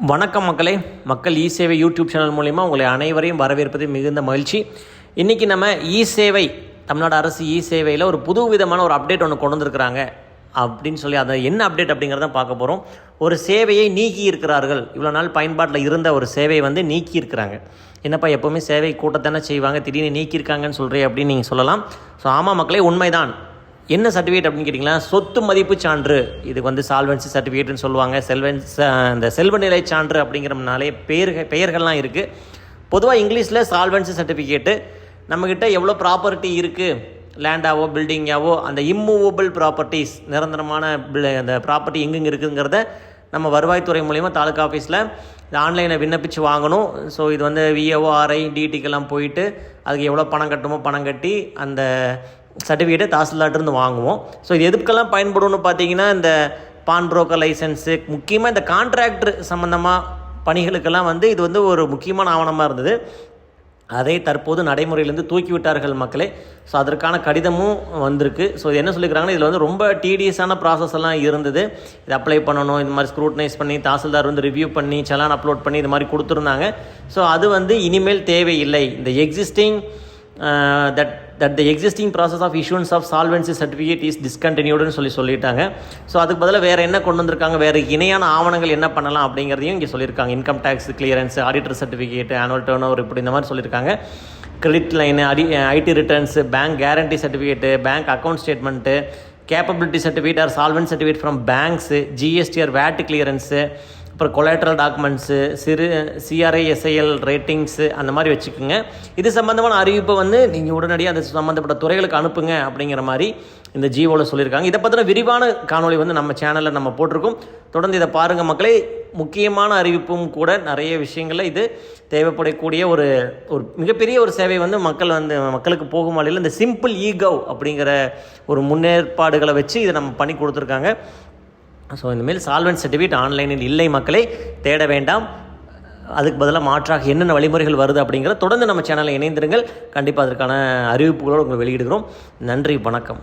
வணக்கம் மக்களே. மக்கள் இ சேவை யூடியூப் சேனல் மூலிமா உங்களை அனைவரையும் வரவேற்பது மிகுந்த மகிழ்ச்சி. இன்றைக்கி நம்ம இ சேவை, தமிழ்நாடு அரசு இ சேவையில் ஒரு புது விதமான ஒரு அப்டேட் ஒன்று கொண்டு வந்திருக்கிறாங்க அப்படின்னு சொல்லி, அதை என்ன அப்டேட் அப்படிங்கிறத பார்க்க போகிறோம். ஒரு சேவையை நீக்கி இருக்கிறார்கள். இவ்வளோ நாள் பயன்பாட்டில் இருந்த ஒரு சேவையை வந்து நீக்கி இருக்கிறாங்க. என்னப்பா எப்போவுமே சேவை கூட்டத்தானே செய்வாங்க, திடீர்னு நீக்கியிருக்காங்கன்னு சொல்கிறேன் அப்படின்னு நீங்கள் சொல்லலாம். ஸோ ஆமாம் மக்களே, உண்மைதான். என்ன சர்டிஃபிகேட் அப்படின்னு கேட்டிங்கன்னா, சொத்து மதிப்பு சான்று. இதுக்கு வந்து சால்வன்சி சர்டிஃபிகேட்னு சொல்லுவாங்க. இந்த செல்வ நிலை சான்று அப்படிங்கிறனாலே பெயர்கள்லாம் இருக்குது. பொதுவாக இங்கிலீஷில் சால்வன்சி சர்டிஃபிகேட்டு, நம்மக்கிட்ட எவ்வளோ ப்ராப்பர்ட்டி இருக்குது, லேண்டாவோ பில்டிங்காவோ, அந்த இம்மூவபிள் ப்ராப்பர்ட்டிஸ், நிரந்தரமான அந்த ப்ராப்பர்ட்டி எங்கெங்கே இருக்குங்கிறத நம்ம வருவாய்த்துறை மூலிமா தாலுக்கா ஆஃபீஸில் ஆன்லைனில் விண்ணப்பித்து வாங்கணும். ஸோ இது வந்து விஏஓ ஆர்ஐ டிடிக்கெல்லாம் போயிட்டு அதுக்கு எவ்வளோ பணம் கட்டுமோ பணம் கட்டி அந்த சர்டிஃபிகேட்டை தாசில்தார்ட்டிருந்து வாங்குவோம். ஸோ இது எதுக்கெல்லாம் பயன்படும்னு பார்த்தீங்கன்னா, இந்த பான் புரோக்கர் லைசன்ஸு, முக்கியமாக இந்த கான்ட்ராக்டர் சம்மந்தமாக பணிகளுக்கெல்லாம் வந்து இது வந்து ஒரு முக்கியமான ஆவணமாக இருந்தது. அதை தற்போது நடைமுறையிலேருந்து தூக்கிவிட்டார்கள் மக்களே. ஸோ அதற்கான கடிதமும் வந்திருக்கு. ஸோ இது என்ன சொல்லிக்கிறாங்கன்னா, இதில் வந்து ரொம்ப டிடிஎஸான ப்ராசஸ் எல்லாம் இருந்தது. இது அப்ளை பண்ணணும், இந்த மாதிரி ஸ்க்ரூட்டனைஸ் பண்ணி தாசில்தார் வந்து ரிவ்யூ பண்ணி செலான் அப்லோட் பண்ணி இது மாதிரி கொடுத்துருந்தாங்க. ஸோ அது வந்து இனிமேல் தேவையில்லை. இந்த existing that the existing process of issuance of solvency certificate is discontinued சொல்லிட்டாங்க. ஸோ அதுக்கு பதிலாக வேறு என்ன கொண்டு வந்திருக்காங்க, வேறு இணையான ஆவணங்கள் என்ன பண்ணலாம் அப்படிங்கிறதையும் இங்கே சொல்லியிருக்காங்க. Income tax clearance, auditor certificate, annual turn over, இப்படி இந்த மாதிரி சொல்லியிருக்காங்க. Credit line, IT returns, bank guarantee certificate, bank account statement, capability certificate or solvent certificate from banks, GST or VAT clearance, அப்புறம் collateral documents, CRISIL ratings, அந்த மாதிரி வச்சுக்கோங்க. இது சம்மந்தமான அறிவிப்பை வந்து நீங்கள் உடனடியாக அந்த சம்மந்தப்பட்ட துறைகளுக்கு அனுப்புங்க அப்படிங்கிற மாதிரி இந்த ஜிஓவில் சொல்லியிருக்காங்க. இதை பற்றின விரிவான காணொலி வந்து நம்ம சேனலில் நம்ம போட்டிருக்கோம். தொடர்ந்து இதை பாருங்கள் மக்களே. முக்கியமான அறிவிப்பும் கூட, நிறைய விஷயங்களில் இது தேவைப்படக்கூடிய ஒரு மிகப்பெரிய ஒரு சேவை வந்து மக்களுக்கு போகும் வழியில் இந்த சிம்பிள் ஈகவ் அப்படிங்கிற ஒரு முன்னேற்பாடுகளை வச்சு இதை நம்ம பண்ணி கொடுத்துருக்காங்க. ஸோ இந்தமாரி சால்வன்ட் சர்டிஃபிகேட் ஆன்லைனில் இல்லை மக்களே, தேட வேண்டாம். அதுக்கு பதிலாக மாற்றாக என்னென்ன வழிமுறைகள் வருது அப்படிங்கிற தொடர்ந்து நம்ம சேனலில் இணைந்திருங்கள். கண்டிப்பாக அதற்கான அறிவிப்புகளோடு உங்களை வெளியிடுகிறோம். நன்றி, வணக்கம்.